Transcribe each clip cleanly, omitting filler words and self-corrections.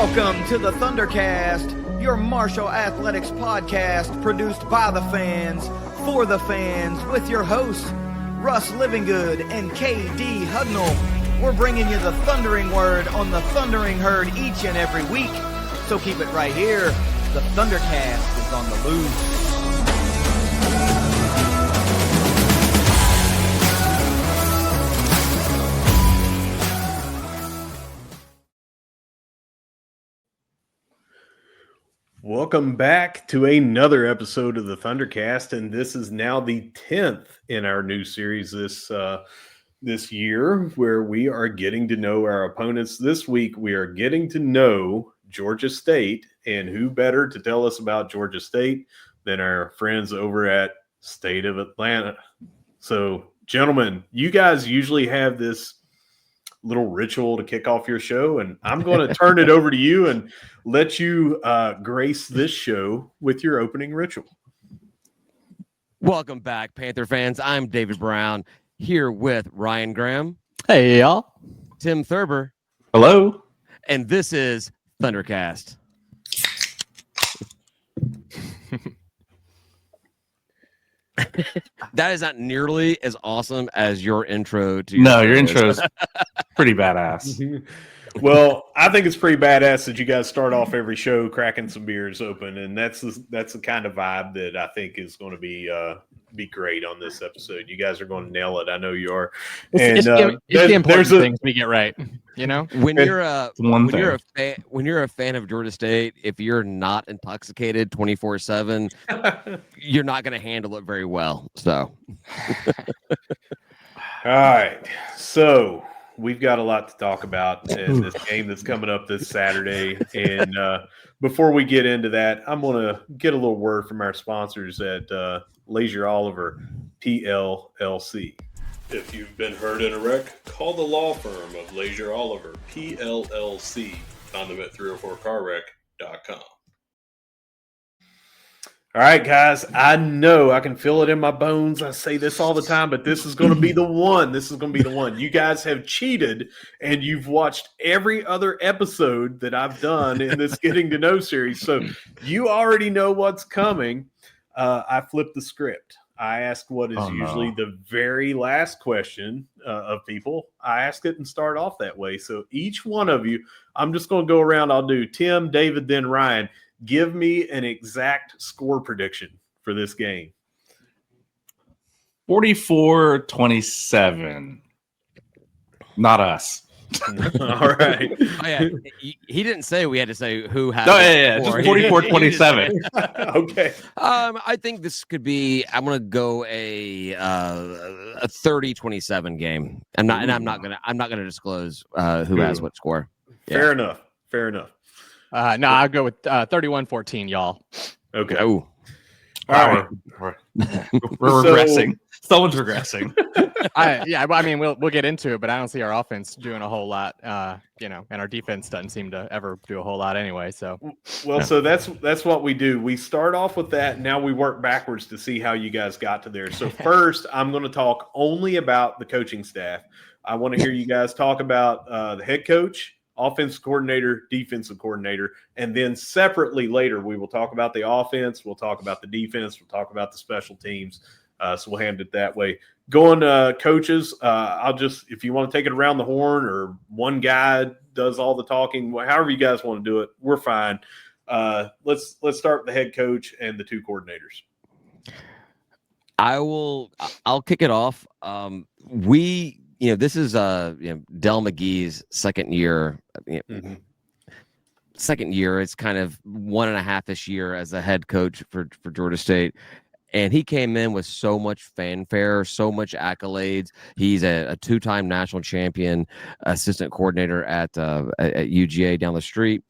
Welcome to the ThunderCast, your martial athletics podcast produced by the fans, for the fans, with your hosts, Russ Livingood and KD Hugnall. We're bringing you the thundering word on the thundering herd each and every week, so keep it right here. The ThunderCast is on the loose. Welcome back to another episode of the ThunderCast, and this is now the 10th in our new series this year, where we are getting to know our opponents. This week, we are getting to know Georgia State, and who better to tell us about Georgia State than our friends over at State of Atlanta. So, gentlemen, you guys usually have this little ritual to kick off your show, and I'm going to turn it over to you and let you grace this show with your opening ritual. Welcome back, Panther fans. I'm David Brown, here with Ryan Graham. Hey, y'all. Tim Thurber. Hello. And this is ThunderCast. That is not nearly as awesome as your intro to your intro is pretty badass. Well, I think it's pretty badass that you guys start off every show cracking some beers open, and that's the kind of vibe that I think is going to be great on this episode. You guys are going to nail it. I know you are. It's the important things we get right. You know, when you're a fan of Georgia State, if you're not intoxicated 24/7, you're not going to handle it very well. So, all right, so we've got a lot to talk about in this game that's coming up this Saturday. And before we get into that, I'm going to get a little word from our sponsors at Leasure Oliver PLLC. If you've been hurt in a wreck, call the law firm of Leasure Oliver PLLC. Found them at 304carwreck.com. All right, guys, I know I can feel it in my bones. I say this all the time, but this is going to be the one. This is going to be the one. You guys have cheated, and you've watched every other episode that I've done in this Getting to Know series. So you already know what's coming. I flipped the script. I ask what is usually the very last question of people. I ask it and start off that way. So each one of you, I'm just going to go around. I'll do Tim, David, then Ryan. Give me an exact score prediction for this game. 44-27. Not us. All right. Oh, yeah. He didn't say we had to say who has. Just 44-27. Okay. I think this could be. I'm going to go a 30-27 game. I'm not gonna disclose who has what score. Fair enough. No, I'll go with 31-14, y'all. Okay. Oh. All right. We're regressing. Someone's regressing. I mean, we'll get into it, but I don't see our offense doing a whole lot, and our defense doesn't seem to ever do a whole lot anyway. So, so that's what we do. We start off with that. And now we work backwards to see how you guys got to there. So first, I'm going to talk only about the coaching staff. I want to hear you guys talk about the head coach, offensive coordinator, defensive coordinator, and then separately later we will talk about the offense, we'll talk about the defense, we'll talk about the special teams. So we'll hand it that way. Going coaches, I'll just, if you want to take it around the horn or one guy does all the talking, however you guys want to do it, we're fine. Let's start with the head coach and the two coordinators. I'll kick it off. This is Del McGee's second year. Second year, it's kind of 1.5-ish year as a head coach for Georgia State. And he came in with so much fanfare, so much accolades. He's a two-time national champion assistant coordinator at UGA down the street.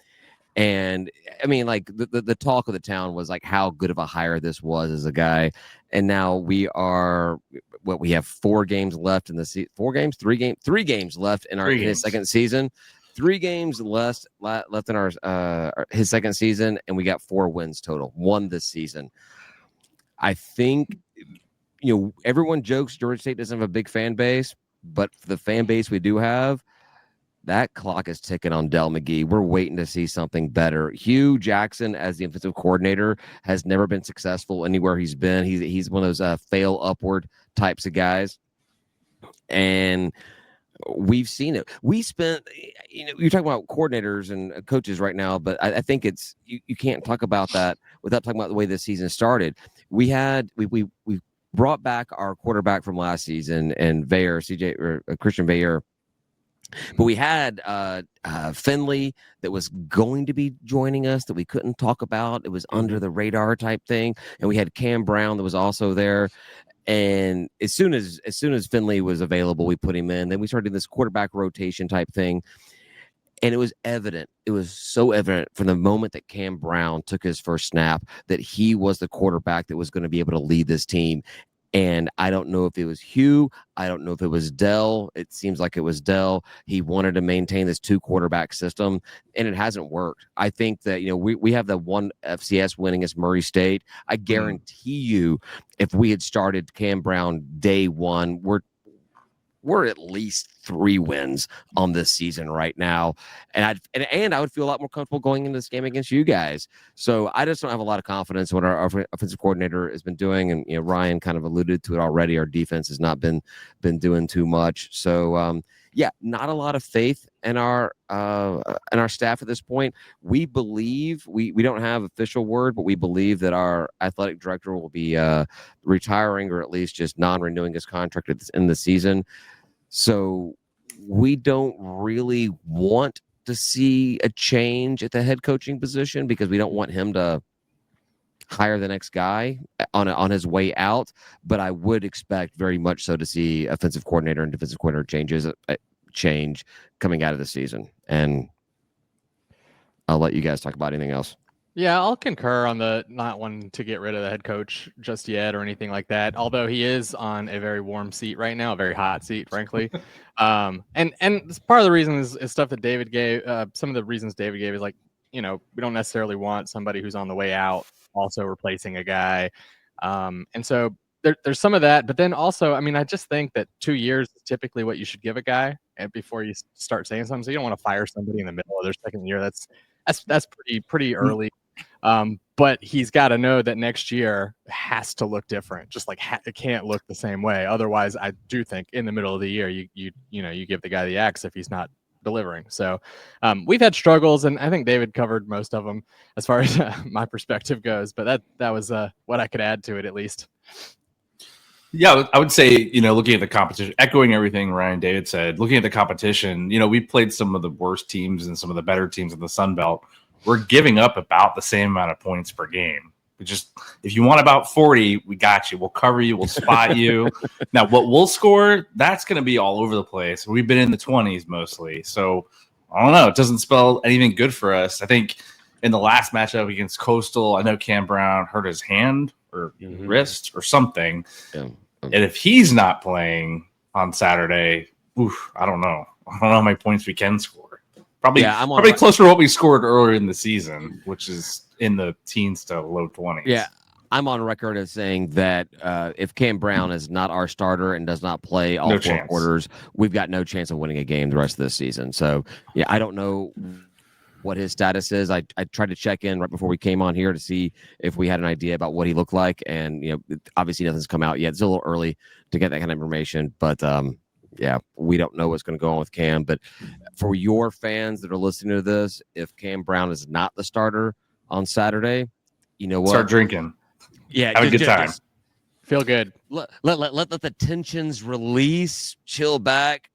And I mean, like the talk of the town was like how good of a hire this was as a guy. And now we have 4 games left in the season. 4 games, 3 games, 3 games left in his second season. 3 games left in his second season, and we got 4 wins total. 1 this season. I think, everyone jokes Georgia State doesn't have a big fan base, but for the fan base we do have, that clock is ticking on Del McGee. We're waiting to see something better. Hugh Jackson, as the offensive coordinator, has never been successful anywhere he's been. He's one of those fail upward types of guys. And we've seen it. We spent, you're talking about coordinators and coaches right now, but I think it's you can't talk about that without talking about the way this season started. We brought back our quarterback from last season and Christian Veyer. But we had Finley that was going to be joining us that we couldn't talk about. It was under the radar type thing. And we had Cam Brown that was also there. And as soon as Finley was available, we put him in. Then we started this quarterback rotation type thing. And it was evident. It was so evident from the moment that Cam Brown took his first snap that he was the quarterback that was going to be able to lead this team. And I don't know if it was Hugh. I don't know if it was Dell. It seems like it was Dell. He wanted to maintain this 2-quarterback system, and it hasn't worked. I think that, we have the one FCS winning as Murray State. I guarantee you, if we had started Cam Brown day one, we're at least 3 wins on this season right now. And I would feel a lot more comfortable going into this game against you guys. So I just don't have a lot of confidence in what our offensive coordinator has been doing. And, Ryan kind of alluded to it already. Our defense has not been doing too much. So, not a lot of faith in our staff at this point. We believe we don't have official word, but we believe that our athletic director will be retiring, or at least just non-renewing his contract in the season. So we don't really want to see a change at the head coaching position because we don't want him to hire the next guy on his way out. But I would expect very much so to see offensive coordinator and defensive coordinator change coming out of the season. And I'll let you guys talk about anything else. Yeah, I'll concur on the not wanting to get rid of the head coach just yet or anything like that. Although he is on a very warm seat right now, a very hot seat, frankly. And part of the reason is stuff that David gave. Some of the reasons David gave is we don't necessarily want somebody who's on the way out also replacing a guy. And so there's some of that. But then also, I just think that 2 years is typically what you should give a guy before you start saying something. So you don't want to fire somebody in the middle of their second year. That's pretty early. But he's got to know that next year has to look different. Just it can't look the same way. Otherwise, I do think in the middle of the year, you give the guy the axe if he's not delivering. So we've had struggles, and I think David covered most of them as far as my perspective goes. But that was what I could add to it, at least. Yeah, I would say, looking at the competition, echoing everything Ryan David said, looking at the competition, we played some of the worst teams and some of the better teams in the Sun Belt. We're giving up about the same amount of points per game. If you want about 40, we got you. We'll cover you. We'll spot you. Now, what we'll score, that's going to be all over the place. We've been in the 20s mostly. So, I don't know. It doesn't spell anything good for us. I think in the last matchup against Coastal, I know Cam Brown hurt his hand or wrist or something. Yeah. And if he's not playing on Saturday, I don't know. I don't know how many points we can score. Probably closer to what we scored earlier in the season, which is in the teens to low 20s. Yeah, I'm on record as saying that if Cam Brown is not our starter and does not play all 4 quarters, we've got no chance of winning a game the rest of this season. So, I don't know what his status is. I tried to check in right before we came on here to see if we had an idea about what he looked like. And, obviously nothing's come out yet. It's a little early to get that kind of information. But, we don't know what's going to go on with Cam. But for your fans that are listening to this, if Cam Brown is not the starter on Saturday, you know what? Start drinking. Yeah, have a good time. Feel good. Let the tensions release, chill back,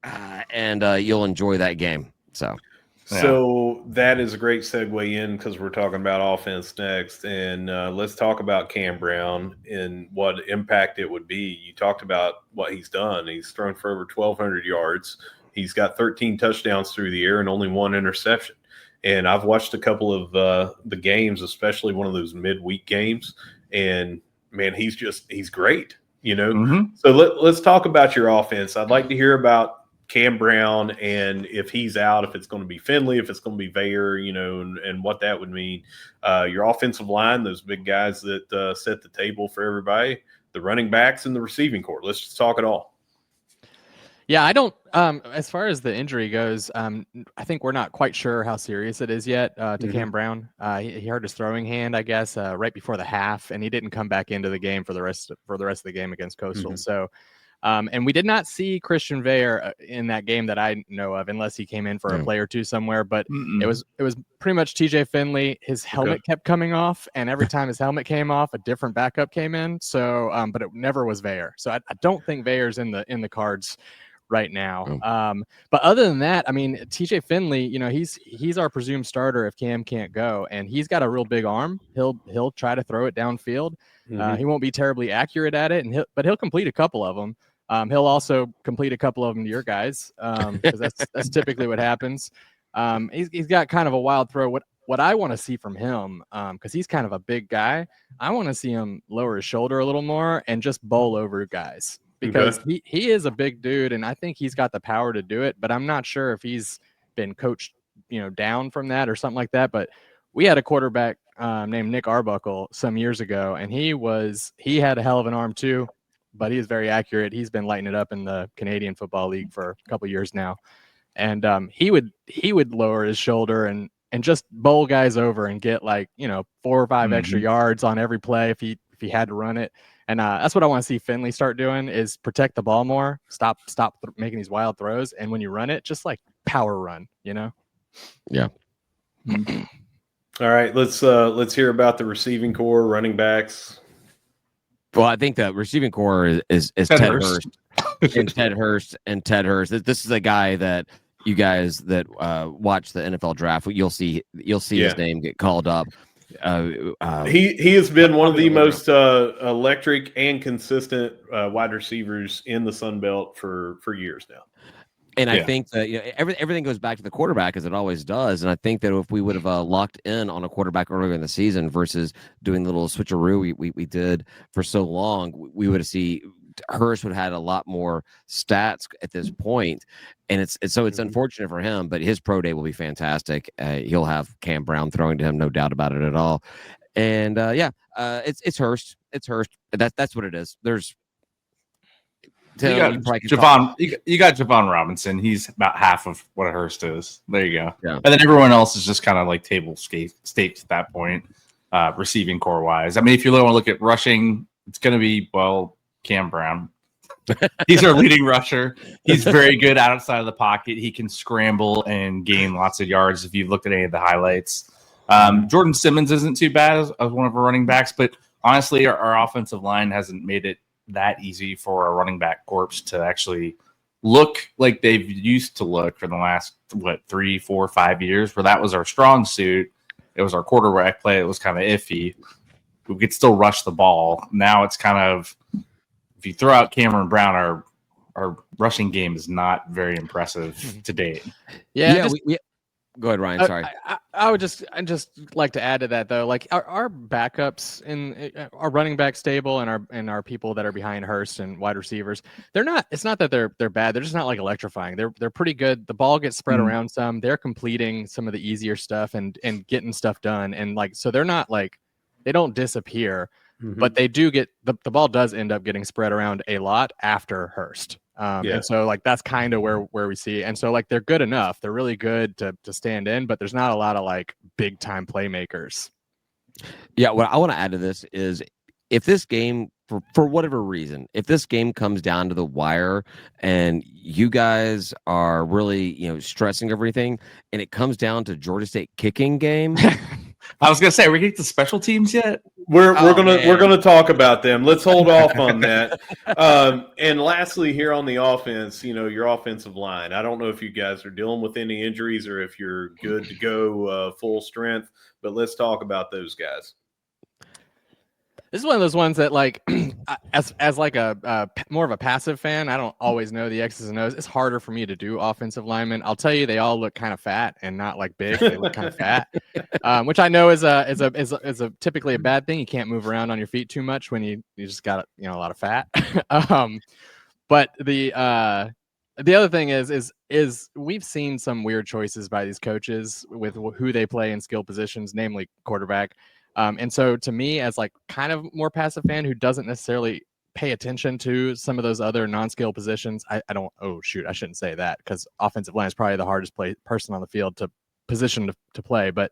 and you'll enjoy that game. So that is a great segue in because we're talking about offense next. And let's talk about Cam Brown and what impact it would be. You talked about what he's done. He's thrown for over 1,200 yards. He's got 13 touchdowns through the air and only 1 interception. And I've watched a couple of the games, especially one of those midweek games. And, man, he's great, So let's talk about your offense. I'd like to hear about Cam Brown, and if he's out, if it's going to be Finley, if it's going to be Veyer, and what that would mean. Your offensive line, those big guys that set the table for everybody, the running backs and the receiving corps. Let's just talk it all. Yeah, I don't. As far as the injury goes, I think we're not quite sure how serious it is yet to Cam Brown. He hurt his throwing hand, I guess, right before the half, and he didn't come back into the game for the rest of the game against Coastal. So, and we did not see Christian Veyer in that game that I know of, unless he came in for a play or two somewhere. But it was pretty much TJ Finley. His helmet kept coming off, and every time his helmet came off, a different backup came in. So, but it never was Veyer. So I don't think Veyer's in the cards right now. But other than that, I mean, TJ Finley, he's our presumed starter if Cam can't go, and he's got a real big arm. He'll try to throw it downfield. He won't be terribly accurate at it, but he'll complete a couple of them. He'll also complete a couple of them to your guys, because that's typically what happens. He's got kind of a wild throw. What I want to see from him, because he's kind of a big guy, I want to see him lower his shoulder a little more and just bowl over guys. Because he is a big dude, and I think he's got the power to do it, but I'm not sure if he's been coached, down from that or something like that. But we had a quarterback named Nick Arbuckle some years ago, and he had a hell of an arm too, but he is very accurate. He's been lighting it up in the Canadian Football League for a couple years now, and he would lower his shoulder and just bowl guys over and get 4 or 5 extra yards on every play if he had to run it. And that's what I want to see Finley start doing, is protect the ball more, stop making these wild throws, and when you run it, just power run, Yeah. All right, let's hear about the receiving core, running backs. Well, I think the receiving core is Ted Hurst and Ted Hurst. This is a guy that you guys that watch the NFL draft, you'll see his name get called up. He has been one of the most electric and consistent wide receivers in the Sun Belt for years now. And I think that everything goes back to the quarterback, as it always does. And I think that if we would have locked in on a quarterback earlier in the season versus doing the little switcheroo we did for so long, we would have seen Hurst would have had a lot more stats at this point. And it's unfortunate for him, but his pro day will be fantastic. He'll have Cam Brown throwing to him, no doubt about it at all. And it's Hurst. It's Hurst. That's what it is. There's you got Javon Robinson. He's about half of what a Hurst is. There you go. Yeah. And then everyone else is just kind of like table stakes at that point, receiving core wise. I mean, if you want to look at rushing, it's going to be Cam Brown. He's our leading rusher. He's very good outside of the pocket. He can scramble and gain lots of yards if you've looked at any of the highlights. Jordan Simmons isn't too bad as one of our running backs, but honestly, our offensive line hasn't made it that easy for our running back corps to actually look like they've used to look for the last 3, 4, 5 years, where that was our strong suit. It was our quarterback play. It was kind of iffy. We could still rush the ball. Now it's kind of, if you throw out Cameron Brown, our rushing game is not very impressive to date. Go ahead, Ryan. Sorry. I would just like to add to that though, our backups in our running back stable and our people that are behind Hurst and wide receivers, it's not that they're bad. They're just not electrifying. They're pretty good. The ball gets spread around some. They're completing some of the easier stuff and getting stuff done. And so they're not they don't disappear, but they do get the ball does end up getting spread around a lot after Hurst. And so that's kind of where we see. And so they're good enough. They're really good to stand in, but there's not a lot of big time playmakers. Yeah. What I want to add to this is, if this game, for whatever reason, if this game comes down to the wire and you guys are really, stressing everything, and it comes down to Georgia State kicking game. I was gonna say, are we getting to special teams yet? We're gonna talk about them. Let's hold off on that. And lastly, here on the offense, your offensive line. I don't know if you guys are dealing with any injuries or if you're good to go full strength, but let's talk about those guys. This is one of those ones that as a more of a passive fan, I don't always know the X's and O's. It's harder for me to do offensive linemen. I'll tell you, they all look kind of fat and not big. They look kind of fat, which I know is a typically a bad thing. You can't move around on your feet too much when you just got a lot of fat. But the other thing is we've seen some weird choices by these coaches with who they play in skill positions, namely quarterback. And so to me, as kind of more passive fan who doesn't necessarily pay attention to some of those other non-skill positions. I don't. Oh shoot, I shouldn't say that because offensive line is probably the hardest person on the field to position to play. But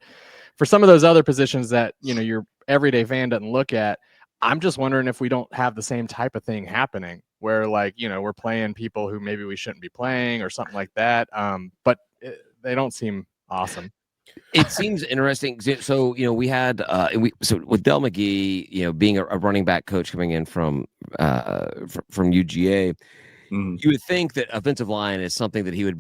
for some of those other positions that your everyday fan doesn't look at, I'm just wondering if we don't have the same type of thing happening where we're playing people who maybe we shouldn't be playing or something like that. But they don't seem awesome. It seems interesting. So we had with Del McGee, being a running back coach coming in from UGA, you would think that offensive line is something that he would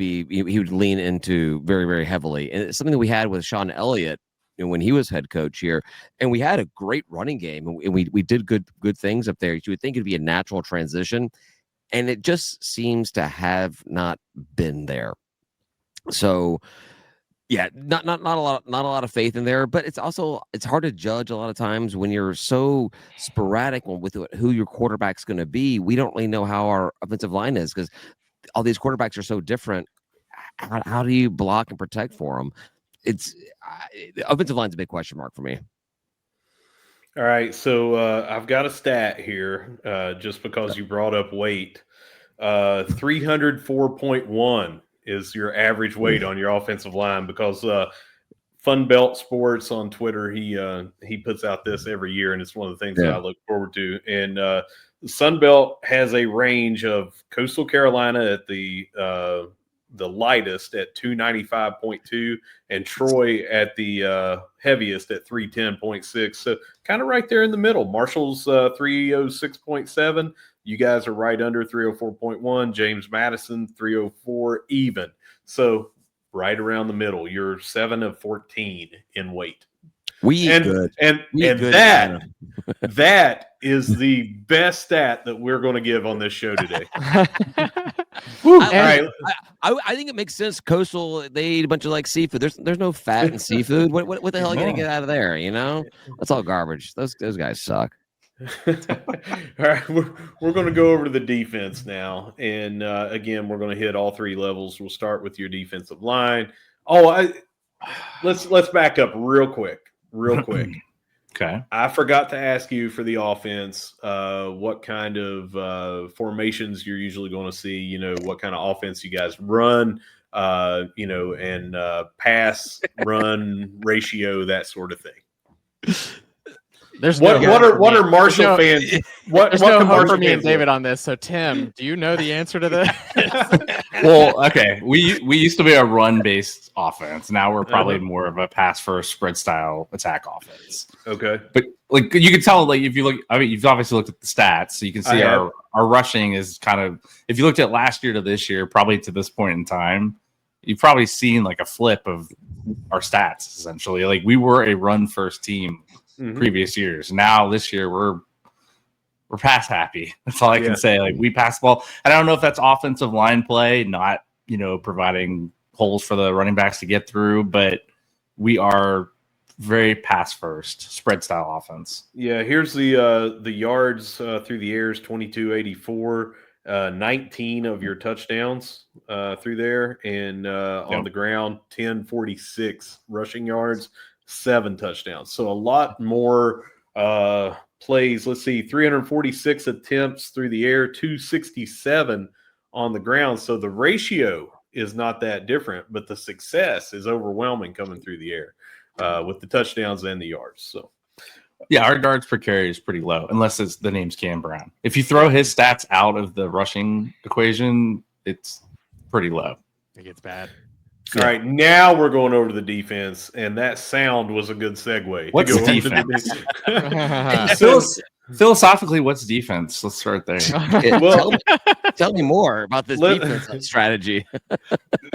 lean into very, very heavily, and it's something that we had with Sean Elliott when he was head coach here, and we had a great running game, and we did good things up there. You would think it'd be a natural transition, and it just seems to have not been there. So. Yeah, not a lot of faith in there, but it's hard to judge a lot of times when you're so sporadic with who your quarterback's going to be. We don't really know how our offensive line is because all these quarterbacks are so different. How do you block and protect for them? The offensive line's a big question mark for me. All right, so I've got a stat here just because you brought up weight. 304.1. is your average weight on your offensive line because Fun Belt Sports on Twitter, he puts out this every year, and it's one of the things that I look forward to. And Sun Belt has a range of Coastal Carolina at the lightest at 295.2 and Troy at the heaviest at 310.6. So kind of right there in the middle. Marshall's 306.7. You guys are right under 304.1. James Madison 304 even. So right around the middle. You're 7 of 14 in weight. That is the best stat that we're going to give on this show today. All right. I think it makes sense. Coastal, they eat a bunch of seafood. There's no fat in seafood. What the hell are you going to get out of there? That's all garbage. Those guys suck. All right, we're going to go over to the defense now, and again, we're going to hit all three levels. We'll start with your defensive line. Let's back up real quick. Okay. I forgot to ask you for the offense, what kind of formations you're usually going to see. What kind of offense you guys run. And pass run ratio, that sort of thing. What are Marshall fans? There's no hope for me and David on this. So Tim, do you know the answer to this? Well, okay. We used to be a run-based offense. Now we're probably more of a pass-first spread style attack offense. Okay. But you can tell, if you look, you've obviously looked at the stats, so you can see our rushing is kind of, if you looked at last year to this year, probably to this point in time, you've probably seen a flip of our stats essentially. We were a run-first team previous years. Now this year we're pass happy. That's all I can say. We pass the ball. And I don't know if that's offensive line play, not providing holes for the running backs to get through, but we are very pass first spread style offense. Yeah, here's the yards through the air is 2284. 19 of your touchdowns through there, and on the ground 1046 rushing yards, 7 touchdowns. So a lot more plays. Let's see, 346 attempts through the air, 267 on the ground. So the ratio is not that different, but the success is overwhelming coming through the air with the touchdowns and the yards. So yeah, our yards per carry is pretty low, unless the name's Cam Brown. If you throw his stats out of the rushing equation, it's pretty low. It gets bad. All right, now we're going over to the defense, and that sound was a good segue. What's defense? Philosophically, what's defense? Let's start there. Tell me more about this defense strategy.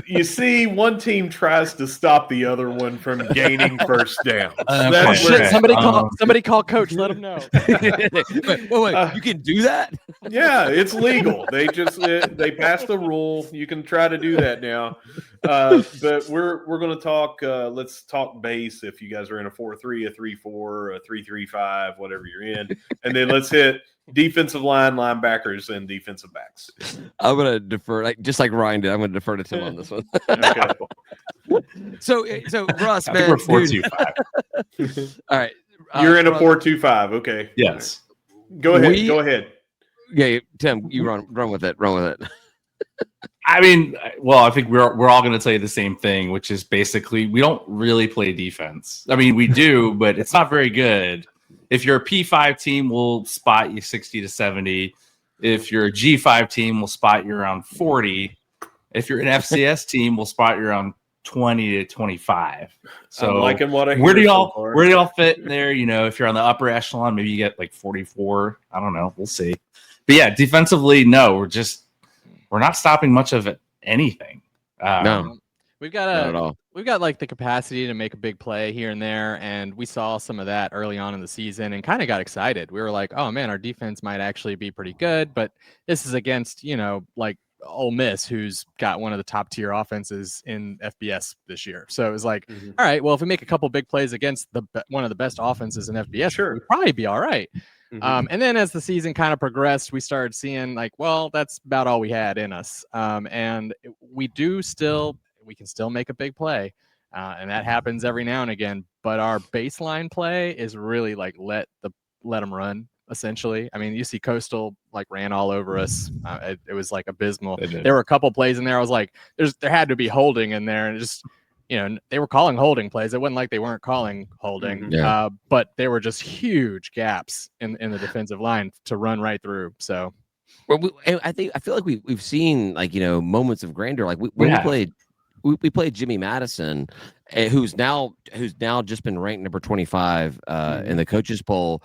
You see, one team tries to stop the other one from gaining first down. Somebody call coach. Let him know. Wait, you can do that? Yeah, it's legal. They passed a rule. You can try to do that now. But we're going to talk. Let's talk base. If you guys are in a 4-3, a 3-4, a 3-3-5, whatever you're in, and then let's hit defensive line, linebackers, and defensive backs. I'm going to defer, just like Ryan did. I'm going to defer to Tim on this one. Okay. So Russ, man, we're 4-2-5. All right, you're in a 4-2-5. Okay. Yes. Go ahead. Yeah, Tim, you run with it. Run with it. I mean, well, I think we're all going to tell you the same thing, which is basically we don't really play defense. I mean, we do, but it's not very good. If you're a P5 team, we'll spot you 60 to 70. If you're a G5 team, we'll spot you around 40. If you're an FCS team, we'll spot you around 20 to 25. So I'm liking what I hear where do so far. y'all fit in there? You know, if you're on the upper echelon, maybe you get like 44. I don't know. We'll see. But yeah, defensively, no, we're not stopping much of anything. No, We've not at all. we've got like the capacity to make a big play here and there, and we saw some of that early on in the season and kind of got excited. We were like, oh man, our defense might actually be pretty good, but this is against, like Ole Miss, who's got one of the top tier offenses in FBS this year. So it was like, all right, well, if we make a couple big plays against one of the best offenses in FBS, we'll probably be all right. And then as the season kind of progressed, we started seeing like, well, that's about all we had in us. And we can still make a big play. And that happens every now and again. But our baseline play is really like let them run, essentially. I mean, you see Coastal like ran all over us. It was like abysmal. There were a couple plays in there. I was like, there had to be holding in there, and it just they were calling holding plays. It wasn't like they weren't calling holding, but there were just huge gaps in the defensive line to run right through. So, well, I feel like we've seen like moments of grandeur. Like we played Jimmy Madison, who's now just been ranked number 25 in the coaches poll.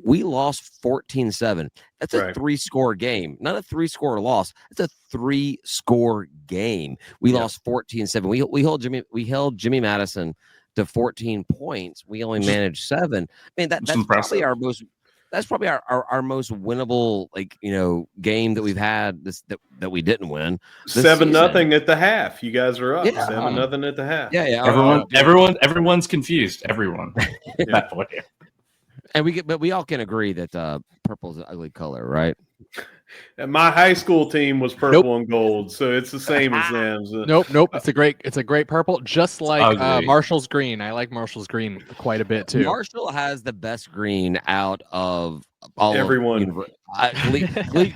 We lost 14-7. That's a 3-score game, not a 3-score loss. It's a 3-score game. We lost 14-7. We held Jimmy Madison to 14 points. We only managed 7. I mean, that's probably our most. That's probably our most winnable game that we've had that we didn't win. 7-0 at the half. You guys are up 7-0 at the half. Yeah. Everyone's confused. Everyone. That way. And we all can agree that purple is an ugly color, right? And my high school team was purple and gold, so it's the same as them. So. Nope. It's a great purple, just like Marshall's green. I like Marshall's green quite a bit too. Marshall has the best green out of all everyone.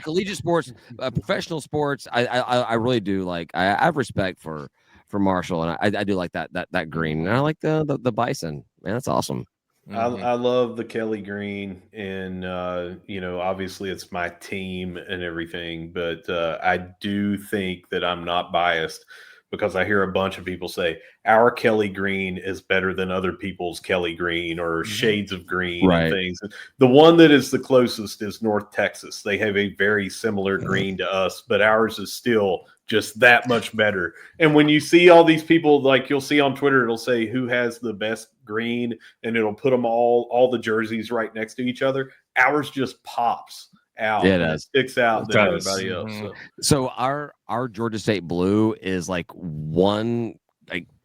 Collegiate sports, professional sports. I really do like. I have respect for Marshall, and I do like that green. And I like the bison. Man, that's awesome. I love the Kelly green, and obviously it's my team and everything, but I do think that I'm not biased because I hear a bunch of people say our Kelly green is better than other people's Kelly green or shades of green and things. The one that is the closest is North Texas. They have a very similar green to us, but ours is still just that much better. And when you see all these people, like you'll see on Twitter, it'll say who has the best green, and it'll put them all the jerseys right next to each other. Ours just pops out. Yeah, it sticks out than everybody else. So our Georgia State blue is like one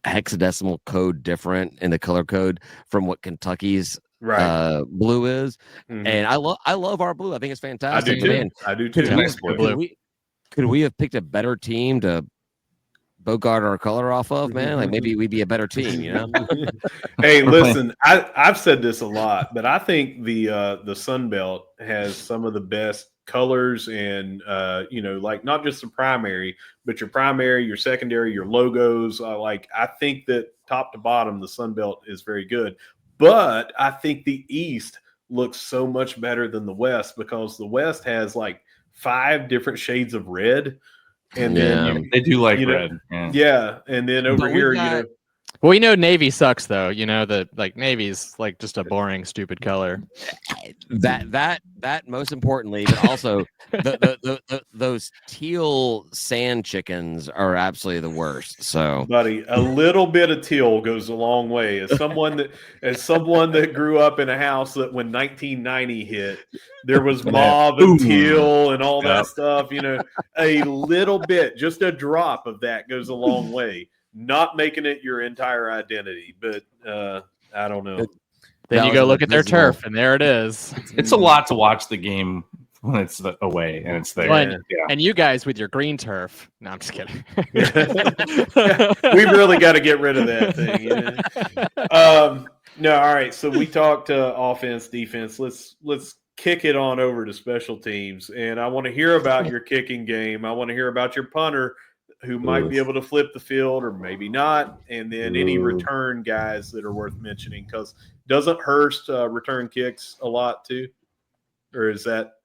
hexadecimal code different in the color code from what Kentucky's blue is. And I love our blue. I think it's fantastic. I do too. Could we have picked a better team to bogart our color off of, man? Like maybe we'd be a better team, Hey, listen, I've said this a lot, but I think the Sun Belt has some of the best colors and like not just the primary, but your primary, your secondary, your logos. I think that top to bottom, the Sun Belt is very good. But I think the East looks so much better than the West because the West has like 5 different shades of red. And then they do like red. Yeah. And then over here, well, Navy sucks though. Navy's like just a boring, stupid color. That most importantly, but also those teal sand chickens are absolutely the worst. So, buddy, a little bit of teal goes a long way. As someone that grew up in a house that when 1990 hit, there was mauve and teal and all that stuff. A little bit, just a drop of that goes a long way. Not making it your entire identity, but I don't know. Then you go look at their turf, and there it is. It's a lot to watch the game when it's away and it's there. And you guys with your green turf. No, I'm just kidding. We really got to get rid of that thing. No, all right. So we talked offense, defense. Let's kick it on over to special teams, and I want to hear about your kicking game. I want to hear about your punter who might be able to flip the field or maybe not, and then any return guys that are worth mentioning. Because doesn't Hurst return kicks a lot too, or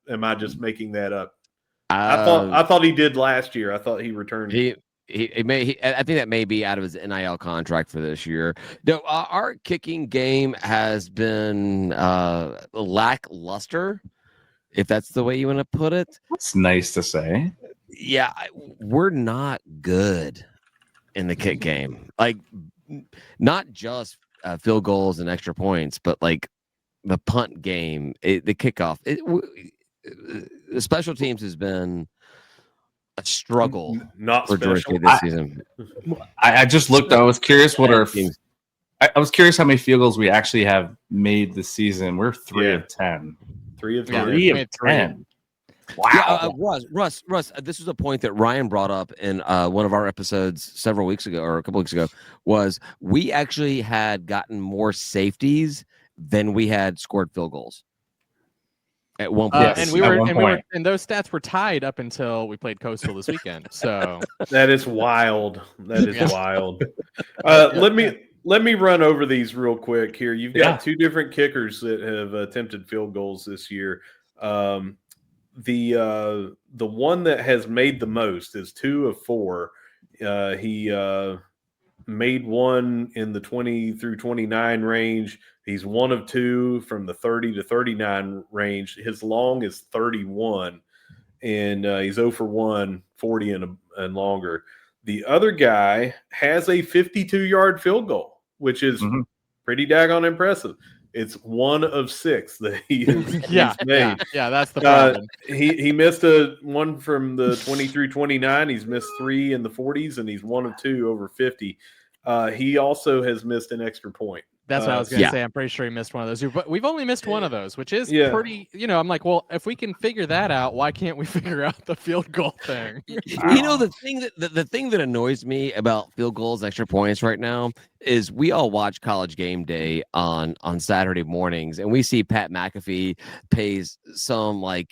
am I just making that up? I thought he did last year. I thought he returned. I think that may be out of his NIL contract for this year. No, our kicking game has been lackluster, if that's the way you want to put it. That's nice to say. Yeah, we're not good in the kick game. Like, not just field goals and extra points, but like the punt game, the kickoff. The special teams has been a struggle not for Georgia special State this season. I just looked. I was curious I was curious how many field goals we actually have made this season. We're 3 of 10. 3 of 10. 3 of 10. Wow. Russ, this was a point that Ryan brought up in one of our episodes several weeks ago, or a couple weeks ago, was we actually had gotten more safeties than we had scored field goals at one point. And those stats were tied up until we played Coastal this weekend. So that is wild. That is wild. Let me run over these real quick here. You've got 2 different kickers that have attempted field goals this year. The one that has made the most is 2 of 4. He made one in the 20 through 29 range. He's 1 of 2 from the 30 to 39 range. His long is 31, and he's 0 for 1, 40 and longer. The other guy has a 52-yard field goal, which is pretty daggone impressive. It's 1 of 6 that he's made. Yeah, that's the problem. He missed one from the 20 through 29. He's missed 3 in the 40s, and he's 1 of 2 over 50. He also has missed an extra point. That's what I was going to say. I'm pretty sure he missed one of those. But we've only missed one of those, which is pretty, I'm like, well, if we can figure that out, why can't we figure out the field goal thing? The thing that annoys me about field goals, extra points right now is we all watch College Game Day on Saturday mornings, and we see Pat McAfee pays some a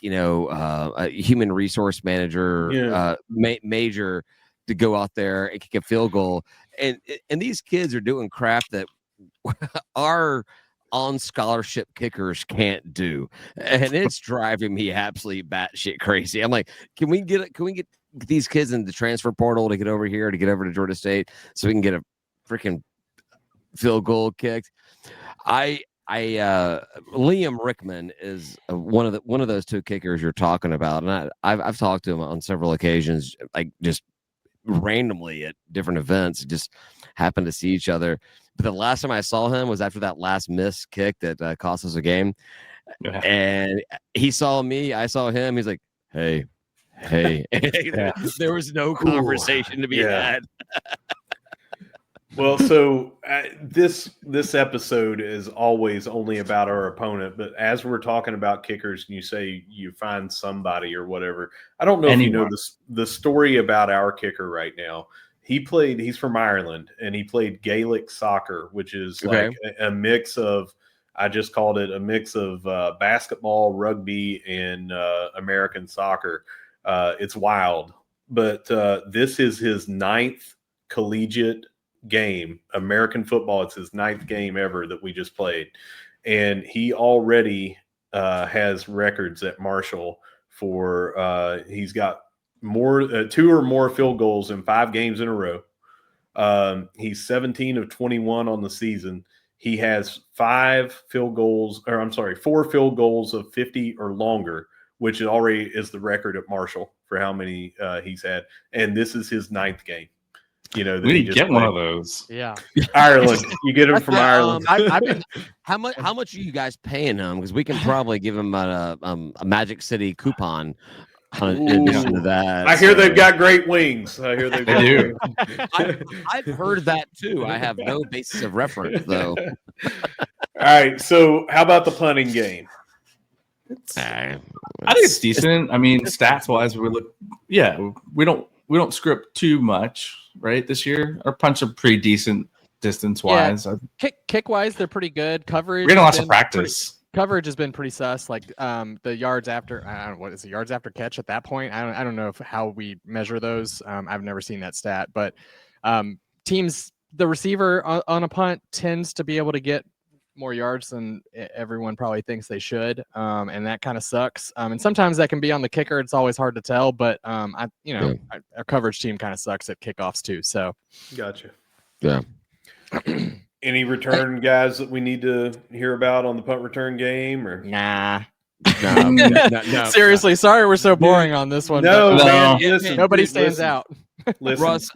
human resource manager major to go out there and kick a field goal. And these kids are doing crap that our on scholarship kickers can't do, and it's driving me absolutely batshit crazy. I'm like, can we get these kids in the transfer portal to get over here, to get over to Georgia State, so we can get a freaking field goal kicked? Liam Rickman is one of those 2 kickers you're talking about, and I've talked to him on several occasions, like just randomly at different events, just happened to see each other. But the last time I saw him was after that last missed kick that cost us a game. And he saw me, I saw him. He's like, hey. There was no conversation to be had. Well, so this episode is always only about our opponent, but as we're talking about kickers and you say you find somebody or whatever, I don't know if you know the story about our kicker right now. He's from Ireland, and he played Gaelic soccer, which is like a mix of, I just called it a mix of basketball, rugby, and American soccer. It's wild, but this is his 9th collegiate game, American football. It's his 9th game ever that we just played, and he already has records at Marshall for he's got more 2 or more field goals in 5 games in a row. He's 17 of 21 on the season. He has 4 field goals of 50 or longer, which already is the record at Marshall for how many he's had, and this is his 9th game. We need to get one of those. Yeah, Ireland. You get him from Ireland. How much are you guys paying him? Because we can probably give him a Magic City coupon. In addition to that, I hear they've got great wings. I hear they do. I've heard that too. I have no basis of reference though. All right, so how about the punting game? I think it's decent. I mean, stats wise, we don't script too much, right? This year, our punts are pretty decent distance wise. Kick wise, they're pretty good. Coverage. We're getting lots of practice. coverage has been pretty sus. Like the yards after, I don't know, what is it, yards after catch at that point? I don't know how we measure those. I've never seen that stat, but teams, the receiver on a punt tends to be able to get more yards than everyone probably thinks they should, and that kind of sucks. And sometimes that can be on the kicker. It's always hard to tell, but our coverage team kind of sucks at kickoffs too. So, gotcha. Yeah. Any return guys that we need to hear about on the punt return game, or nah. No. Seriously, sorry we're so boring on this one. No, but, man, listen, nobody dude, stands listen. out. Listen, Russ,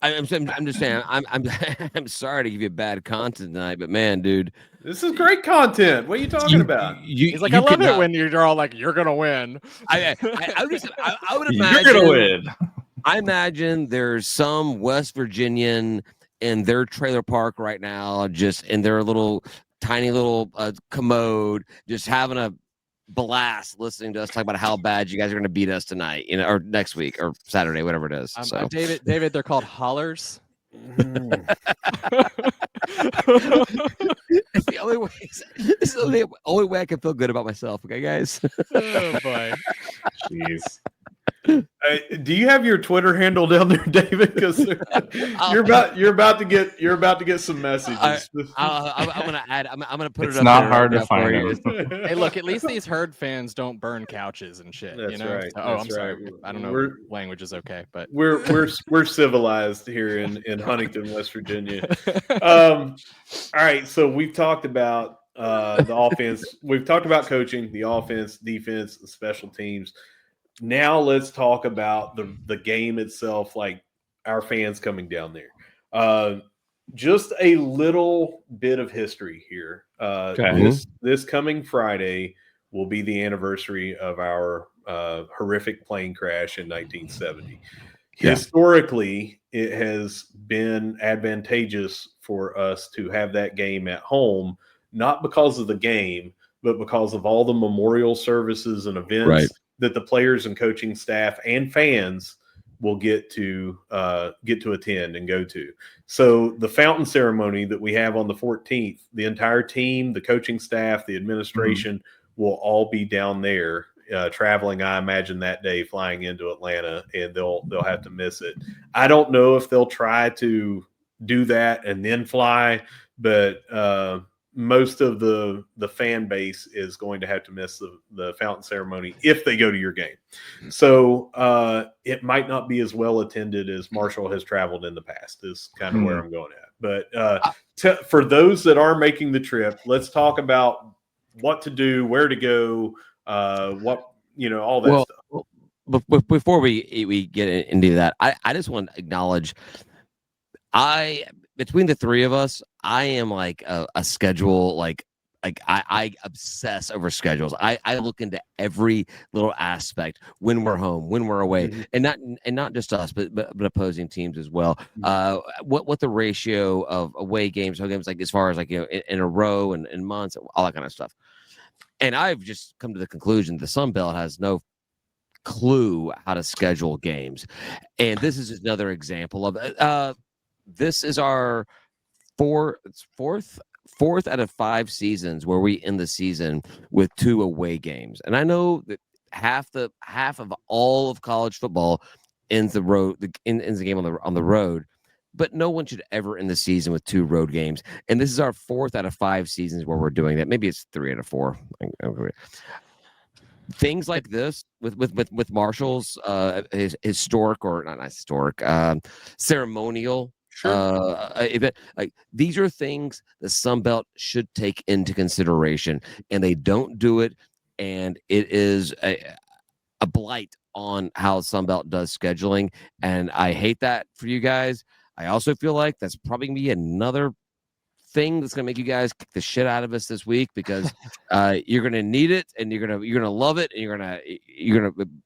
I'm just saying I'm sorry to give you bad content tonight, but man, dude, this is great content. What are you talking about? He's like, I love it when you're all like, you're gonna win. I would imagine You're gonna win. I imagine there's some West Virginian in their trailer park right now, just in their tiny little commode, just having a blast listening to us talk about how bad you guys are going to beat us tonight, or next week or Saturday, whatever it is. So David, they're called hollers. It's the only way. This is the only way I can feel good about myself. Okay, guys. Oh boy. Jeez. Do you have your Twitter handle down there, David? Because you're about to get some messages. I'm gonna add. I'm gonna put It's it up. not there hard right to find now for them. you. Hey, look, at least these herd fans don't burn couches and shit. That's right. Oh, That's I'm sorry. right. I don't know. Language is okay, but we're civilized here in Huntington, West Virginia. All right, so we've talked about the offense. We've talked about coaching, the offense, defense, the special teams. Now let's talk about the game itself, like our fans coming down there. Just a little bit of history here. This coming Friday will be the anniversary of our horrific plane crash in 1970. Yeah. Historically, it has been advantageous for us to have that game at home, not because of the game, but because of all the memorial services and events that the players and coaching staff and fans will get to attend and go to. So the fountain ceremony that we have on the 14th, the entire team, the coaching staff, the administration will all be down there traveling, I imagine, that day, flying into Atlanta, and they'll have to miss it. I don't know if they'll try to do that and then fly, but most of the fan base is going to have to miss the fountain ceremony if they go to your game. So it might not be as well attended as Marshall has traveled in the past, is kind of where I'm going at. But for those that are making the trip, let's talk about what to do, where to go, all that stuff. But before we get into that, I just want to acknowledge, between the three of us, I am like a schedule, like I obsess over schedules. I look into every little aspect, when we're home, when we're away, and not just us, but opposing teams as well. What the ratio of away games, home games, like as far as like in a row and in months, all that kind of stuff. And I've just come to the conclusion the Sun Belt has no clue how to schedule games, and this is another example of it. This is our fourth out of 5 seasons where we end the season with 2 away games. And I know that half of all of college football ends the game on the road, but no one should ever end the season with 2 road games. And this is our 4th out of 5 seasons where we're doing that. Maybe it's 3 out of 4. Things like this with Marshall's historic, or not historic, ceremonial event, like these are things the Sun Belt should take into consideration, and they don't do it, and it is a blight on how Sun Belt does scheduling, and I hate that for you guys. I also feel like that's probably gonna be another thing that's gonna make you guys kick the shit out of us this week, because you're gonna need it, and you're gonna love it, and you're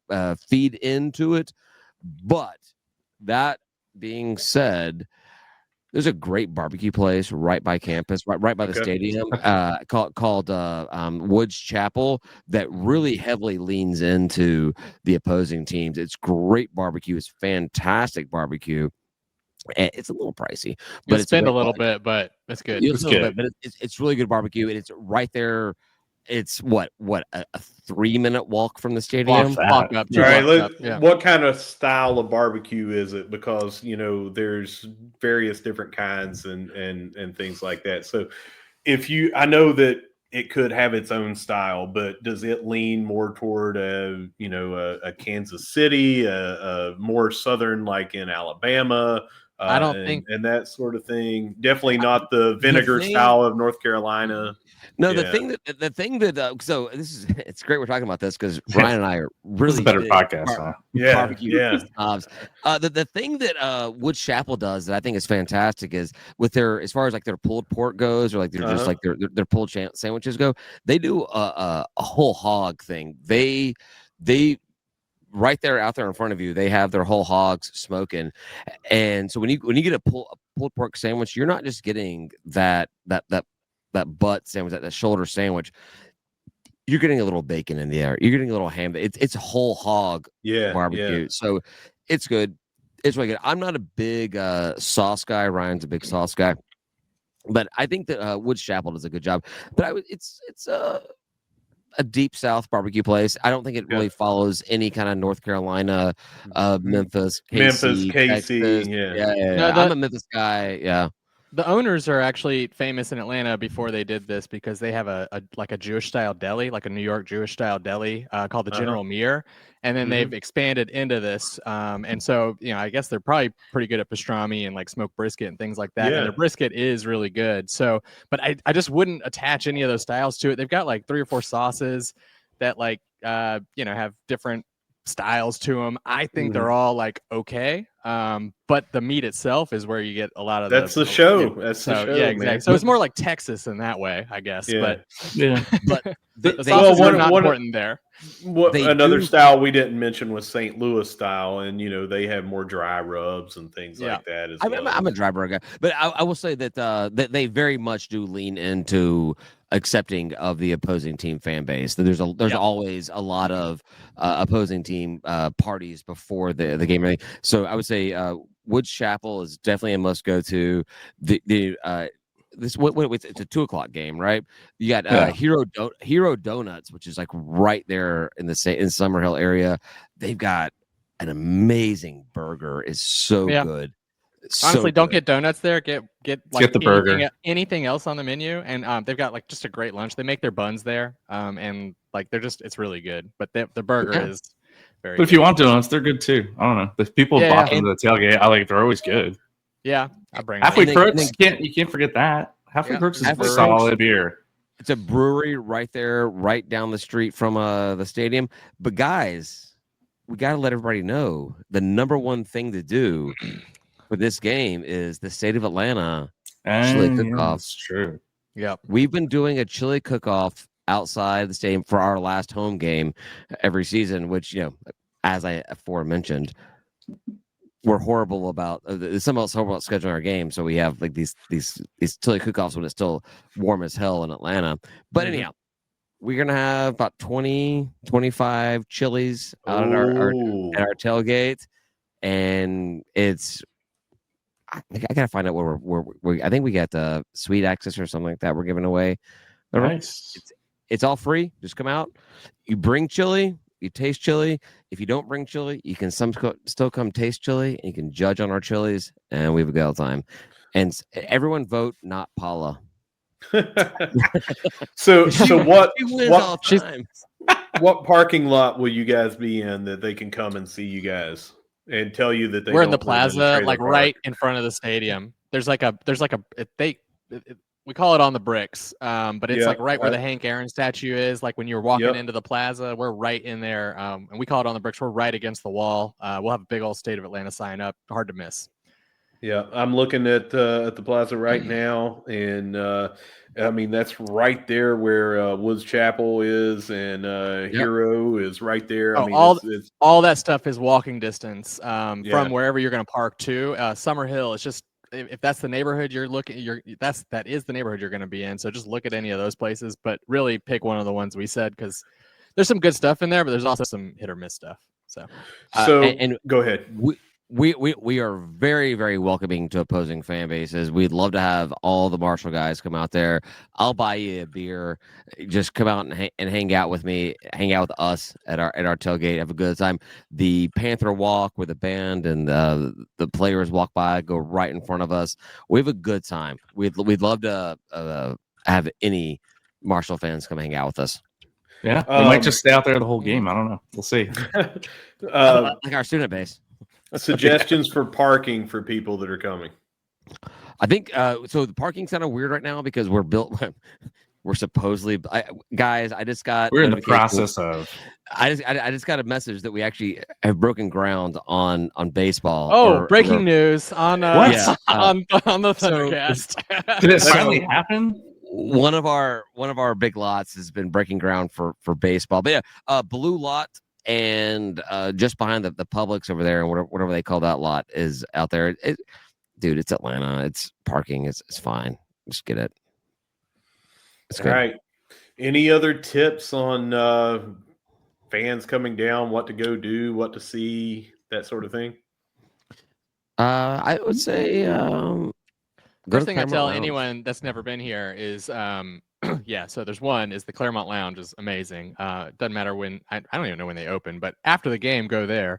gonna feed into it. But that being said, there's a great barbecue place right by campus, right by the stadium, called Woods Chapel, that really heavily leans into the opposing teams. It's great barbecue. It's fantastic barbecue. And it's a little pricey, You but it's spend a great little quality. bit, but it's good. You'll It's spend a good. little bit, but it's really good barbecue, and it's right there. It's what a 3-minute walk from the stadium. Walk up, All right, blocks up. Yeah. what kind of style of barbecue is it? Because there's various different kinds and things like that. So I know that it could have its own style, but does it lean more toward a Kansas City, a more southern like in Alabama, I don't think and that sort of thing? Definitely not the vinegar thing- style of North Carolina. No, Yeah. the thing that so it's great we're talking about this because Ryan and I are really This is a better big podcast now. barbecue snobs. The thing that Woods Chapel does that I think is fantastic is with their as far as like their pulled pork goes or like they're just like their pulled sandwiches go, they do a whole hog thing. They right there out there in front of you, they have their whole hogs smoking, and so when you get a pulled pork sandwich, you're not just getting that butt sandwich, that shoulder sandwich. You're getting a little bacon in the air. You're getting a little ham. It's a whole hog barbecue. Yeah. So it's good. It's really good. I'm not a big sauce guy. Ryan's a big sauce guy, but I think that Woods Chapel does a good job. But it's a deep South barbecue place. I don't think it really follows any kind of North Carolina, Memphis, KC, Texas. Yeah. No, I'm a Memphis guy. Yeah. The owners are actually famous in Atlanta before they did this because they have a Jewish style deli, like a New York Jewish style deli called the General Mir, and then they've expanded into this. And so I guess they're probably pretty good at pastrami and like smoked brisket and things like that. Yeah. And their brisket is really good. So, but I just wouldn't attach any of those styles to it. They've got like 3 or 4 sauces that like have different styles to them. I think they're all like okay. But the meat itself is where you get a lot of That's the show. Yeah, That's the show. Yeah, exactly. Man. So it's more like Texas in that way, I guess. Yeah. But the They- sauces well, are not one- important there. Another style we didn't mention was St. Louis style, and they have more dry rubs and things like that as well. I'm a dry burger guy, but I will say that that they very much do lean into accepting of the opposing team fan base. There's always a lot of opposing team parties before the game. So I would say Woods Chapel is definitely a must go to. It's a 2:00 game, right? You got Hero Donuts, which is like right there in Summerhill area. They've got an amazing burger. It's so good. Honestly, don't get donuts there. Get like the burger. Anything else on the menu, and they've got like just a great lunch. They make their buns there, and like it's really good. But the burger is very. But if you want donuts, they're good too. I don't know. The people bought them to the tailgate. They're always good. Yeah, I bring Halfway Crooks. You can't forget that. Halfway Crooks is a solid beer. It's a brewery right there, right down the street from the stadium. But guys, we got to let everybody know the number one thing to do for this game is the state of Atlanta chili cook-off. That's true. Yep. We've been doing a chili cook-off outside the stadium for our last home game every season, which, as I aforementioned, we're horrible about some of us horrible about scheduling our game. So we have like these chili cook-offs when it's still warm as hell in Atlanta. But anyhow, we're gonna have about 20-25 chilies out at our tailgate, and I gotta find out where we're I think we got the sweet access or something like that we're giving away. Nice. It's all free. Just come out. You bring chili. You taste chili. If you don't bring chili, you can still come taste chili, and you can judge on our chilies, and we have a good old time. And everyone vote not Paula. So what parking lot will you guys be in that they can come and see you guys and tell you that we're in the don't live plaza, the like trailer right park? in front of the stadium. We call it on the bricks, but it's like right where the Hank Aaron statue is. Like when you're walking into the plaza, we're right in there, and we call it on the bricks. We're right against the wall. We'll have a big old State of Atlanta sign up. Hard to miss. Yeah, I'm looking at the plaza right now, and I mean that's right there where Woods Chapel is, and Hero is right there. I mean, all that stuff is walking distance from wherever you're going to park to. Summerhill is just. If that's the neighborhood you're looking, that is the neighborhood you're going to be in. So just look at any of those places, but really pick one of the ones we said because there's some good stuff in there, but there's also some hit or miss stuff. So and go ahead. we are very, very welcoming to opposing fan bases. We'd love to have all the Marshall guys come out there. I'll buy you a beer. Just come out and hang out with me. Hang out with us at our tailgate. Have a good time. The Panther Walk with the band and the players walk by, go right in front of us. We have a good time. We'd love to have any Marshall fans come hang out with us. Yeah, we might just stay out there the whole game. I don't know. We'll see. Like our student base. Suggestions for parking for people that are coming. I think so. The parking's kind of weird right now because we're supposedly guys. We're in the process of. I just got a message that we actually have broken ground on baseball. Oh, breaking news on What? Yeah, on the ThunderCast. Did it finally happen? One of our big lots has been breaking ground for baseball. But yeah, blue lot. And just behind the Publix over there, and whatever they call that lot is out there. Dude, it's Atlanta. It's parking. It's fine. Just get it. It's good. All right. Any other tips on fans coming down? What to go do? What to see? That sort of thing. I would say. First thing I tell anyone that's never been here is yeah, so there's one is the Claremont Lounge is amazing. It doesn't matter when I don't even know when they open, but after the game, go there.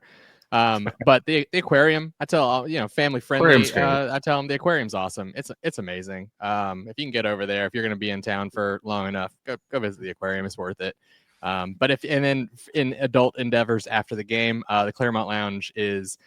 But the aquarium, I tell family friendly. I tell them the aquarium's awesome. It's amazing. If you can get over there, if you're going to be in town for long enough, go visit the aquarium. It's worth it. But then in adult endeavors after the game, the Claremont Lounge is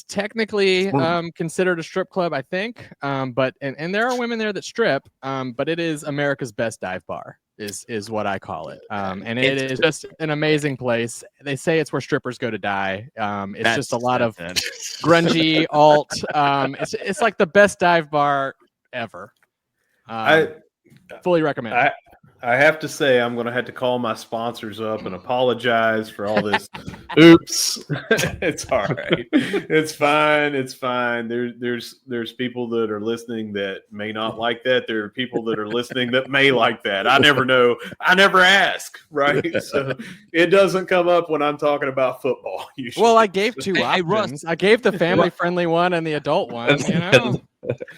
technically considered a strip club, I think. But there are women there that strip. But it is America's best dive bar, is what I call it. And it is just an amazing place. They say it's where strippers go to die. It's just a lot of grungy alt. It's like the best dive bar ever. I fully recommend. I have to say, I'm going to have to call my sponsors up and apologize for all this. Oops, it's all right. It's fine. It's fine. There's people that are listening that may not like that. There are people that are listening that may like that. I never know. I never ask, right? So it doesn't come up when I'm talking about football. Usually. Well, I gave two options. I gave the family-friendly one and the adult one. You know.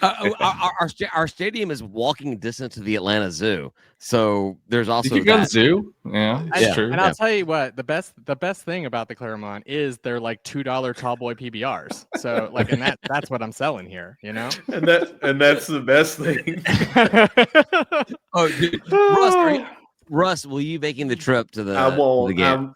Our stadium is walking distance to the Atlanta Zoo, so there's also you go to the zoo. Yeah, that's true. And I'll tell you what, the best thing about the Claremont is they're like $2 tall boy PBRs. So like, and that's what I'm selling here, you know. And that's the best thing. Oh, dude. Russ, will you making the trip to the? I won't. The game?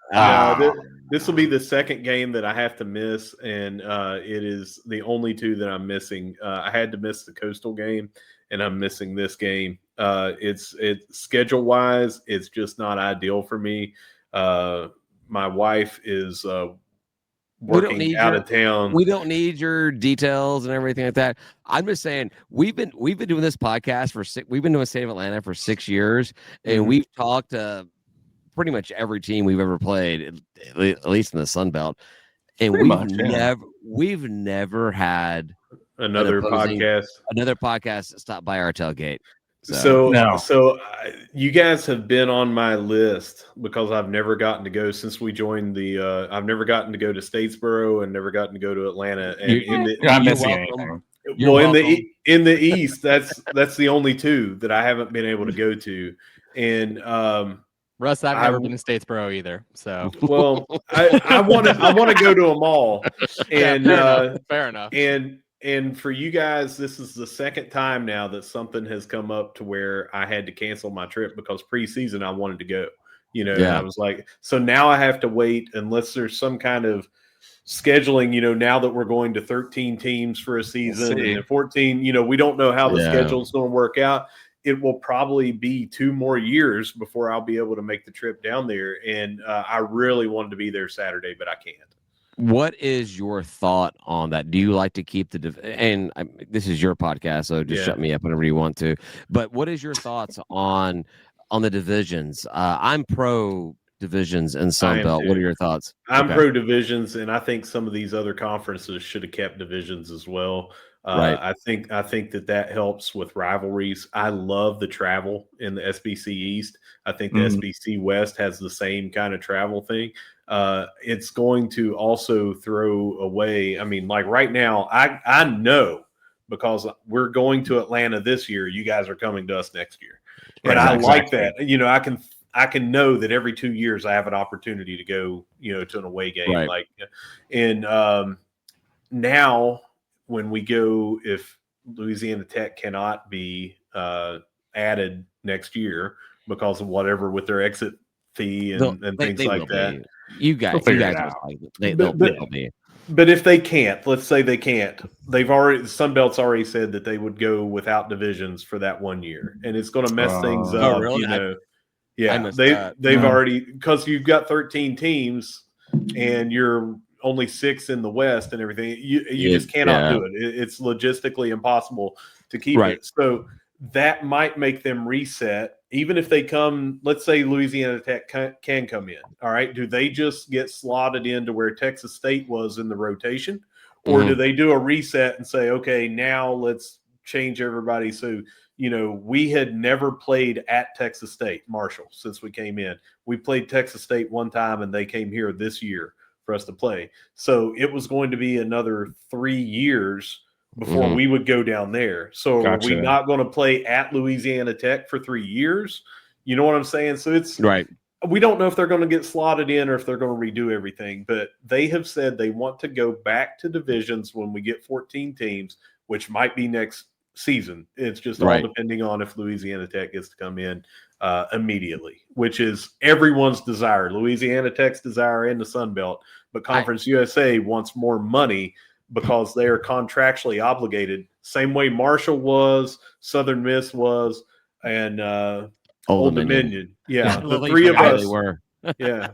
This will be the second game that I have to miss, and it is the only two that I'm missing. I had to miss the Coastal game, and I'm missing this game. It's schedule wise, it's just not ideal for me. My wife is working out of town. We don't need your details and everything like that. I'm just saying we've been doing this podcast we've been doing State of Atlanta for 6 years, and we've talked to pretty much every team we've ever played, at least in the Sun Belt, and we've never had another podcast stop by our tailgate. So you guys have been on my list because I've never gotten to go since we joined the. I've never gotten to go to Statesboro and never gotten to go to Atlanta. And you're not missing anything. In the East, that's the only two that I haven't been able to go to. And Russ, I've never been to Statesboro either. So well, I want to go to them all. And fair enough. And for you guys, this is the second time now that something has come up to where I had to cancel my trip because preseason I wanted to go, and I was like, so now I have to wait unless there's some kind of scheduling, now that we're going to 13 teams for a season and 14, we don't know how the schedule is going to work out. It will probably be 2 more years before I'll be able to make the trip down there. And I really wanted to be there Saturday, but I can't. What is your thought on that? Do you like to keep this is your podcast, so just shut me up whenever you want to. But what is your thoughts on the divisions? I'm pro divisions and Sun Belt. What are your thoughts? I'm pro divisions, and I think some of these other conferences should have kept divisions as well. Right. I think that helps with rivalries. I love the travel in the SBC East. I think the SBC West has the same kind of travel thing. it's going to also throw away. I mean, like right now, I know because we're going to Atlanta this year. You guys are coming to us next year, and Right, I like exactly. that. I can know that every 2 years I have an opportunity to go, to an away game. Right. Like, and now when we go, if Louisiana Tech cannot be added next year because of whatever with their exit fee and things they like will that. be. You guys figure will it out. like it. But They'll be. if they can't, let's say they can't, Sunbelt's already said that they would go without divisions for that 1 year, and it's going to mess things Oh, up. really? I missed that. They've Yeah. already, because you've got 13 teams and you're only 6 in the West and everything. You just cannot do it. It's logistically impossible to keep Right. it. So that might make them reset. Even if they come, let's say Louisiana Tech can come in. All right. Do they just get slotted into where Texas State was in the rotation? Or do they do a reset and say, okay, now let's change everybody? So, we had never played at Texas State, Marshall, since we came in. We played Texas State one time and they came here this year for us to play. So it was going to be another 3 years before we would go down there. So are we not going to play at Louisiana Tech for 3 years? You know what I'm saying? So it's Right. We don't know if they're going to get slotted in or if they're going to redo everything, but they have said they want to go back to divisions when we get 14 teams, which might be next season. It's just all depending on if Louisiana Tech gets to come in immediately, which is everyone's desire. Louisiana Tech's desire in the Sun Belt, but Conference USA wants more money because they are contractually obligated, same way Marshall was, Southern Miss was, and Old Dominion. Yeah, the three of us were. Yeah.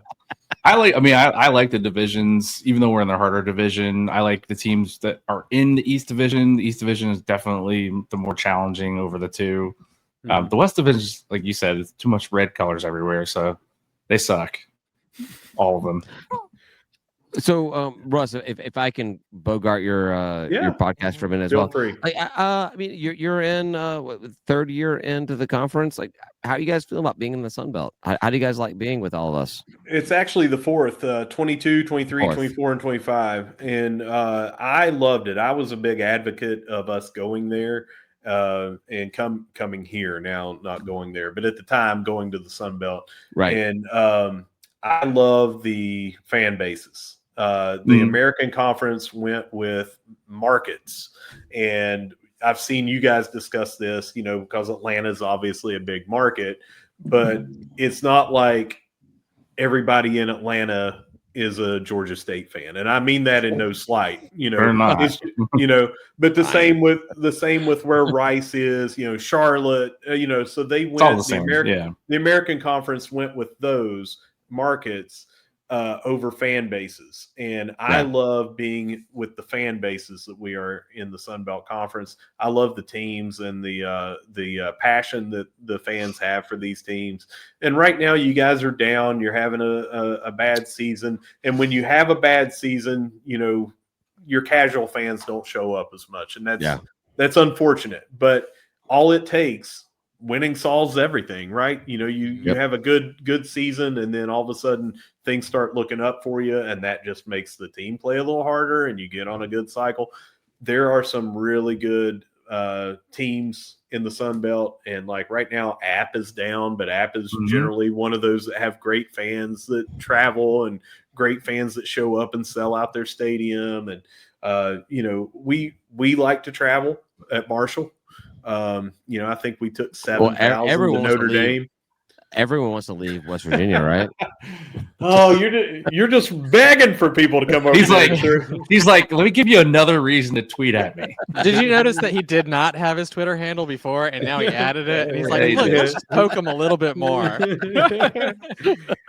I like the divisions, even though we're in the harder division. I like the teams that are in the East Division. The East Division is definitely the more challenging over the two. The West Division, like you said, it's too much red colors everywhere, so they suck. All of them. So, Russ, if I can bogart your podcast for a minute as well. Feel free. Like, I mean, you're in third year into the conference. Like, how do you guys feel about being in the Sun Belt? How do you guys like being with all of us? It's actually the fourth, 22, 23, 24, and 25. And I loved it. I was a big advocate of us going there and coming here now, not going there. But at the time, going to the Sun Belt. Right. And I love the fan bases. The American Conference went with markets, and I've seen you guys discuss this, because Atlanta is obviously a big market, but it's not like everybody in Atlanta is a Georgia State fan, and I mean that in no slight. They're not. It's, but the same with where Rice is, Charlotte, so they went the American Conference went with those markets over fan bases, and I love being with the fan bases that we are in the Sun Belt Conference. I love the teams and the passion that the fans have for these teams. And right now, you guys are down. You're having a bad season, and when you have a bad season, your casual fans don't show up as much, and that's unfortunate. But all it takes. Winning solves everything, right? You have a good season, and then all of a sudden things start looking up for you, and that just makes the team play a little harder, and you get on a good cycle. There are some really good teams in the Sun Belt, and like right now, App is down, but App is generally one of those that have great fans that travel and great fans that show up and sell out their stadium, and we like to travel at Marshall. I think we took 7,000 to Notre Dame. Everyone wants to leave West Virginia, right? Oh, you're just begging for people to come over. He's like, let me give you another reason to tweet at me. Did you notice that he did not have his Twitter handle before, and now he added it? And he's like, look, let's just poke him a little bit more. All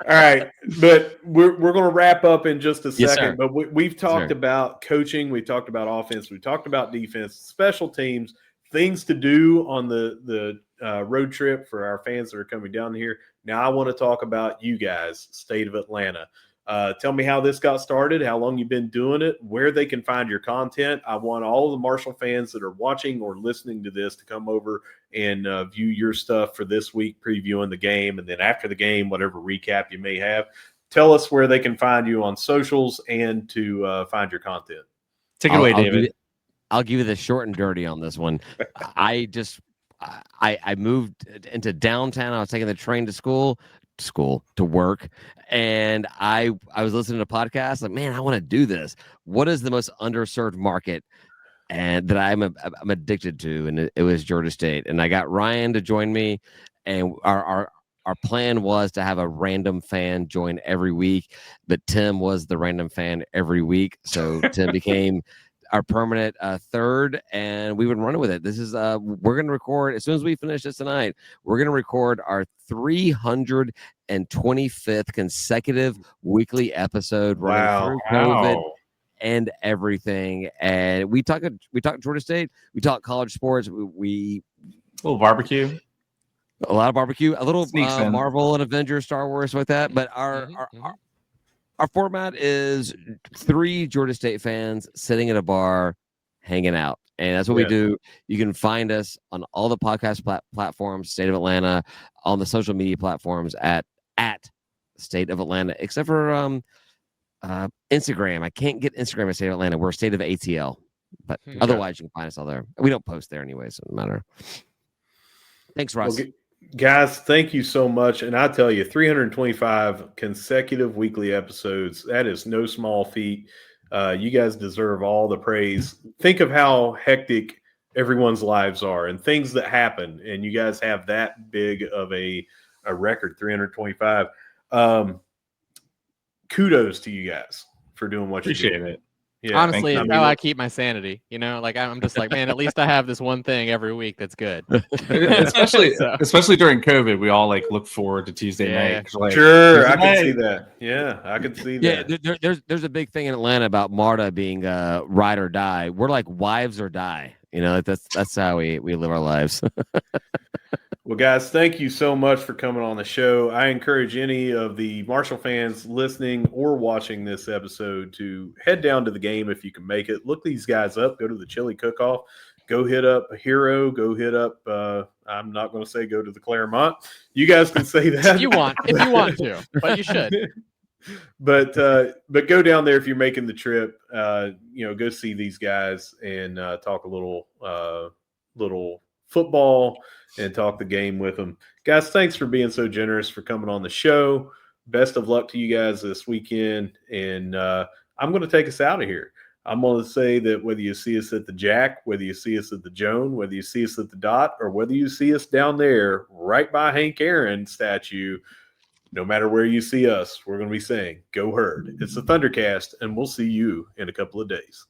right, but we're going to wrap up in just a second. Sir. But we've talked about coaching, we've talked about offense, we've talked about defense, special teams, things to do on the road trip for our fans that are coming down here. Now I want to talk about you guys, state of Atlanta. Tell me how this got started, how long you've been doing it, where they can find your content. I want all the Marshall fans that are watching or listening to this to come over and view your stuff for this week, previewing the game. And then after the game, whatever recap you may have, tell us where they can find you on socials and to find your content. Take it away, David. I'll give you the short and dirty on this one. I moved into downtown. I was taking the train to work, and I was listening to podcasts. Like, man, I want to do this. What is the most underserved market and that I'm addicted to? And it was Georgia State. And I got Ryan to join me, and our plan was to have a random fan join every week, but Tim was the random fan every week, so Tim became our permanent third, and we've been running with it. This is we're going to record as soon as we finish this tonight. We're going to record our 325th consecutive weekly episode running through COVID and everything. And we talk Georgia State, we talk college sports, we a little barbecue, a lot of barbecue, a little Marvel and Avengers, Star Wars, like that. But our format is 3 Georgia State fans sitting at a bar, hanging out. And that's what we do. You can find us on all the podcast platforms, State of Atlanta, on the social media platforms at State of Atlanta, except for Instagram. I can't get Instagram at State of Atlanta. We're State of ATL. But otherwise, you can find us all there. We don't post there anyway, so it doesn't matter. Thanks, Russ. Well, guys, thank you so much. And I tell you, 325 consecutive weekly episodes, that is no small feat. You guys deserve all the praise. Think of how hectic everyone's lives are and things that happen, and you guys have that big of a record, 325. Kudos to you guys for doing what you do. Appreciate it. Yeah, honestly, it's how I keep my sanity. You know, like I'm just like, man, at least I have this one thing every week that's good. especially during COVID, we all like look forward to Tuesday night. Like, sure, I can see that. Yeah, I can see that. Yeah, there's a big thing in Atlanta about MARTA being ride or die. We're like wives or die. You know, that's how we live our lives. Well, guys, thank you so much for coming on the show. I encourage any of the Marshall fans listening or watching this episode to head down to the game if you can make it. Look these guys up. Go to the Chili Cook-Off. Go hit up a Hero. Go hit up, I'm not going to say go to the Claremont. You guys can say that. if you want to, but you should. But go down there if you're making the trip. Go see these guys and talk a little football and talk the game with them. Guys, thanks for being so generous, for coming on the show. Best of luck to you guys this weekend. And I'm going to take us out of here. I'm going to say that whether you see us at the Jack, whether you see us at the Joan, whether you see us at the Dot, or whether you see us down there right by Hank Aaron statue, no matter where you see us, we're going to be saying, go Herd. It's the ThunderCast, and we'll see you in a couple of days.